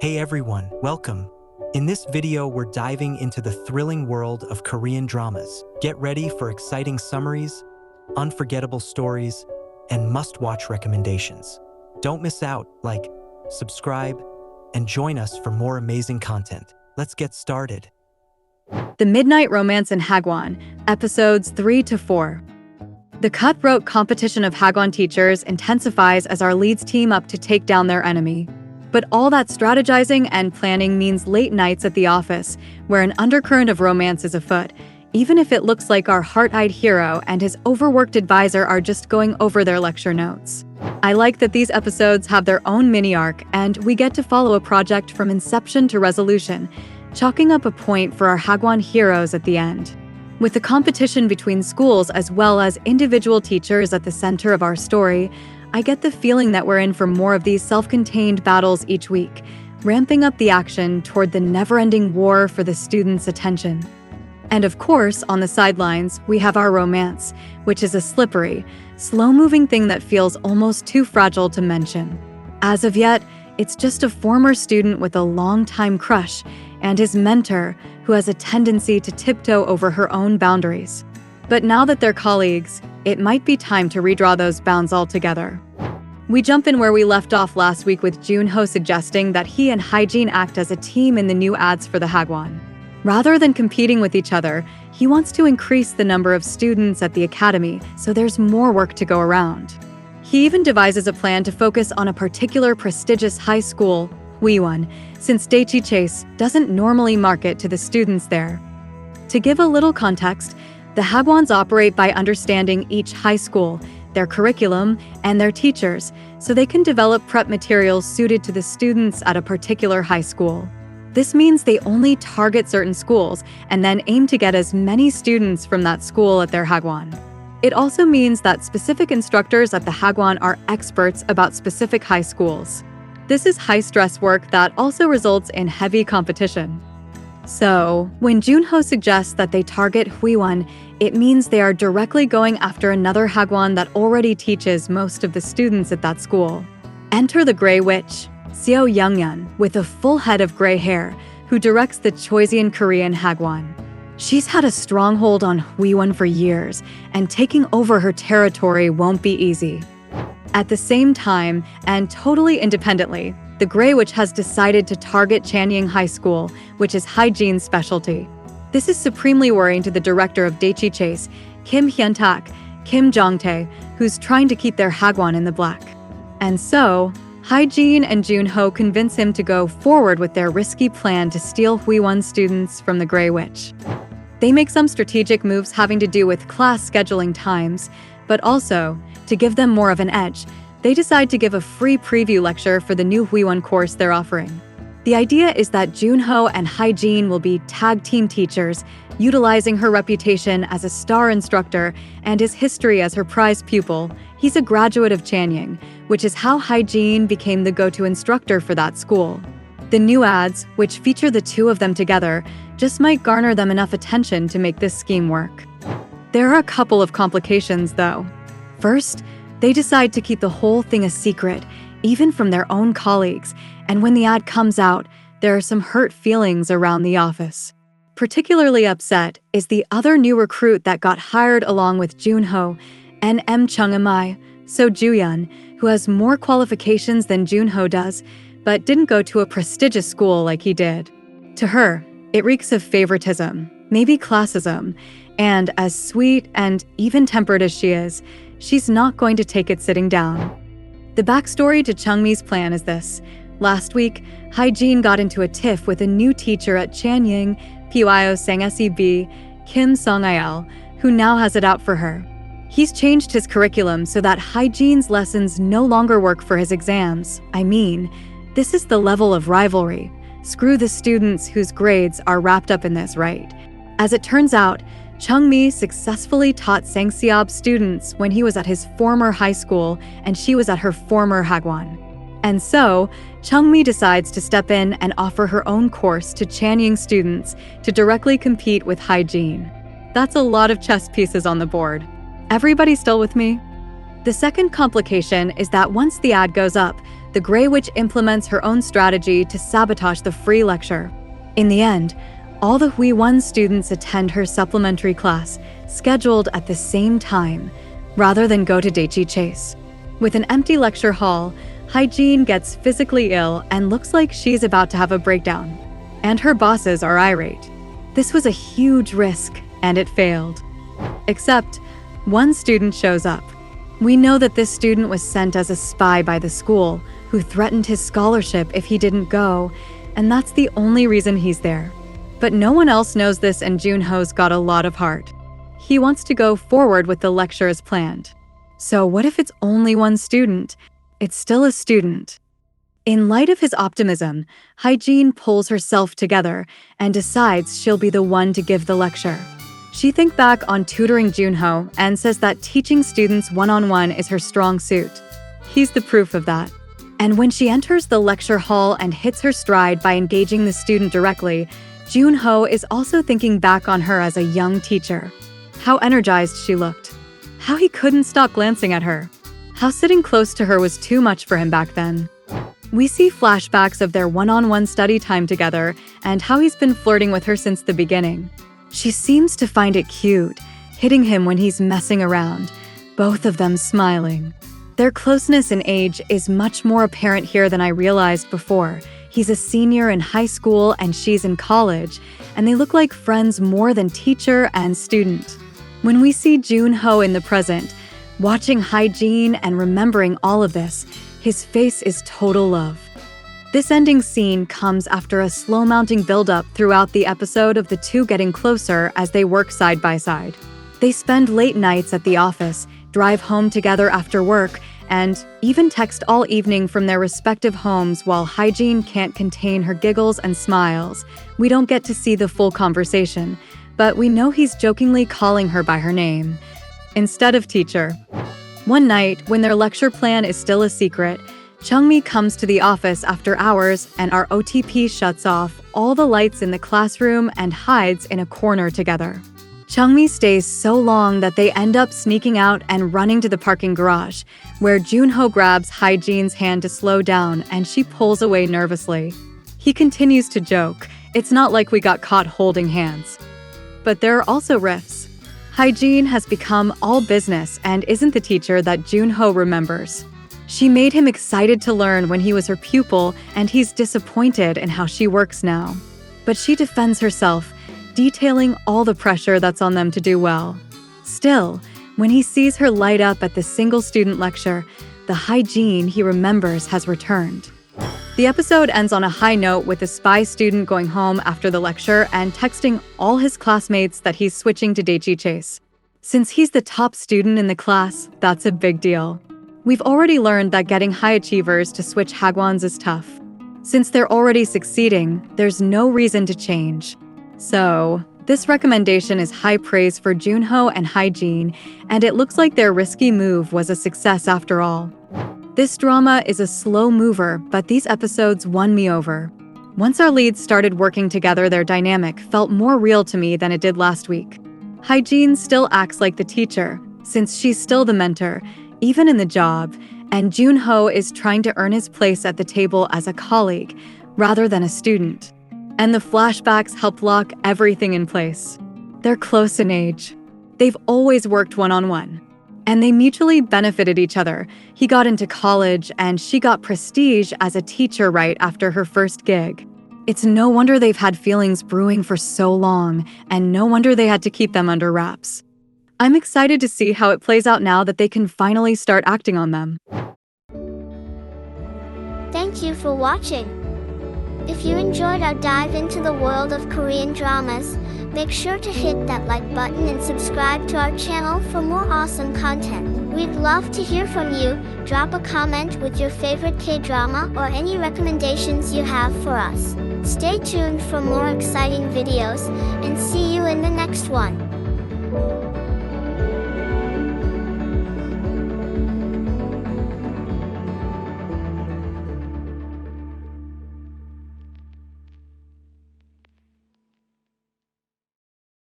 Hey everyone, welcome. In this video, we're diving into the thrilling world of Korean dramas. Get ready for exciting summaries, unforgettable stories, and must-watch recommendations. Don't miss out, like, subscribe, and join us for more amazing content. Let's get started. The Midnight Romance in Hagwon, episodes 3 to 4. The cutthroat competition of Hagwon teachers intensifies as our leads team up to take down their enemy. But all that strategizing and planning means late nights at the office, where an undercurrent of romance is afoot, even if it looks like our heart-eyed hero and his overworked advisor are just going over their lecture notes. I like that these episodes have their own mini-arc, and we get to follow a project from inception to resolution, chalking up a point for our Hagwon heroes at the end. With the competition between schools as well as individual teachers at the center of our story, I get the feeling that we're in for more of these self-contained battles each week, ramping up the action toward the never-ending war for the students' attention. And of course, on the sidelines, we have our romance, which is a slippery, slow-moving thing that feels almost too fragile to mention. As of yet, it's just a former student with a long-time crush and his mentor who has a tendency to tiptoe over her own boundaries. But now that they're colleagues, it might be time to redraw those bounds altogether. We jump in where we left off last week with Junho suggesting that he and Hyejin act as a team in the new ads for the Hagwon. Rather than competing with each other, he wants to increase the number of students at the academy, so there's more work to go around. He even devises a plan to focus on a particular prestigious high school, Hagwon, since Daechi Chase doesn't normally market to the students there. To give a little context, the Hagwons operate by understanding each high school, their curriculum, and their teachers, so they can develop prep materials suited to the students at a particular high school. This means they only target certain schools and then aim to get as many students from that school at their Hagwon. It also means that specific instructors at the Hagwon are experts about specific high schools. This is high-stress work that also results in heavy competition. So, when Junho suggests that they target Hagwon, it means they are directly going after another Hagwon that already teaches most of the students at that school. Enter the Grey Witch, Seo Youngyeon, with a full head of gray hair, who directs the Choisean Korean Hagwon. She's had a stronghold on Hagwon for years, and taking over her territory won't be easy. At the same time, and totally independently, the Grey Witch has decided to target Chanyang High School, which is Hyejin's specialty. This is supremely worrying to the director of Daechi Chase, Kim Hyun-tak, Kim Jong-tae, who's trying to keep their Hagwon in the black. And so, Hyejin and Junho convince him to go forward with their risky plan to steal Hagwon students from the Grey Witch. They make some strategic moves having to do with class scheduling times, but also, to give them more of an edge, they decide to give a free preview lecture for the new Hagwon course they're offering. The idea is that Junho and Hyejin will be tag team teachers, utilizing her reputation as a star instructor and his history as her prized pupil. He's a graduate of Chanyang, which is how Hyejin became the go-to instructor for that school. The new ads, which feature the two of them together, just might garner them enough attention to make this scheme work. There are a couple of complications, though. First, they decide to keep the whole thing a secret, even from their own colleagues, and when the ad comes out, there are some hurt feelings around the office. Particularly upset is the other new recruit that got hired along with Junho, NM Chung-amai, So Ju-yeon, who has more qualifications than Junho does, but didn't go to a prestigious school like he did. To her, it reeks of favoritism, maybe classism, and as sweet and even-tempered as she is, she's not going to take it sitting down. The backstory to Chungmi's plan is this. Last week, Hyejin got into a tiff with a new teacher at Chanyang, Pyo Sang Seb, Kim Song-il, who now has it out for her. He's changed his curriculum so that Hyejin's lessons no longer work for his exams. I mean, this is the level of rivalry. Screw the students whose grades are wrapped up in this, right? As it turns out, Chungmi successfully taught Sang-seob students when he was at his former high school and she was at her former Hagwon. And so, Chungmi decides to step in and offer her own course to Chanyang students to directly compete with Hyejin. That's a lot of chess pieces on the board. Everybody still with me? The second complication is that once the ad goes up, the Grey Witch implements her own strategy to sabotage the free lecture. In the end, all the Hagwon students attend her supplementary class, scheduled at the same time, rather than go to Daechi Chase. With an empty lecture hall, Hagwon gets physically ill and looks like she's about to have a breakdown. And her bosses are irate. This was a huge risk, and it failed. Except, one student shows up. We know that this student was sent as a spy by the school, who threatened his scholarship if he didn't go, and that's the only reason he's there. But no one else knows this, and Junho's got a lot of heart. He wants to go forward with the lecture as planned. So what if it's only one student? It's still a student. In light of his optimism, Hagwon pulls herself together and decides she'll be the one to give the lecture. She thinks back on tutoring Junho and says that teaching students one-on-one is her strong suit. He's the proof of that. And when she enters the lecture hall and hits her stride by engaging the student directly, Junho is also thinking back on her as a young teacher. How energized she looked. How he couldn't stop glancing at her. How sitting close to her was too much for him back then. We see flashbacks of their one-on-one study time together and how he's been flirting with her since the beginning. She seems to find it cute, hitting him when he's messing around, both of them smiling. Their closeness in age is much more apparent here than I realized before. He's a senior in high school and she's in college, and they look like friends more than teacher and student. When we see Junho in the present, watching Hagwon and remembering all of this, his face is total love. This ending scene comes after a slow-mounting build-up throughout the episode of the two getting closer as they work side by side. They spend late nights at the office, drive home together after work, and even text all evening from their respective homes while Hagwon can't contain her giggles and smiles. We don't get to see the full conversation, but we know he's jokingly calling her by her name, instead of teacher. One night, when their lecture plan is still a secret, Chungmi comes to the office after hours and our OTP shuts off all the lights in the classroom and hides in a corner together. Chungmi stays so long that they end up sneaking out and running to the parking garage, where Junho grabs Hagwon's hand to slow down and she pulls away nervously. He continues to joke, "It's not like we got caught holding hands." But there are also rifts. Hagwon has become all business and isn't the teacher that Junho remembers. She made him excited to learn when he was her pupil, and he's disappointed in how she works now. But she defends herself, detailing all the pressure that's on them to do well. Still, when he sees her light up at the single-student lecture, the Hagwon he remembers has returned. The episode ends on a high note with the spy student going home after the lecture and texting all his classmates that he's switching to Daechi Chase. Since he's the top student in the class, that's a big deal. We've already learned that getting high achievers to switch Hagwons is tough. Since they're already succeeding, there's no reason to change. So, this recommendation is high praise for Junho and Hagwon, and it looks like their risky move was a success after all. This drama is a slow mover, but these episodes won me over. Once our leads started working together, their dynamic felt more real to me than it did last week. Hagwon still acts like the teacher, since she's still the mentor, even in the job, and Junho is trying to earn his place at the table as a colleague, rather than a student. And the flashbacks help lock everything in place. They're close in age. They've always worked one-on-one. And they mutually benefited each other. He got into college, and she got prestige as a teacher right after her first gig. It's no wonder they've had feelings brewing for so long, and no wonder they had to keep them under wraps. I'm excited to see how it plays out now that they can finally start acting on them. Thank you for watching. If you enjoyed our dive into the world of Korean dramas, make sure to hit that like button and subscribe to our channel for more awesome content. We'd love to hear from you. Drop a comment with your favorite K-drama or any recommendations you have for us. Stay tuned for more exciting videos, and see you in the next one.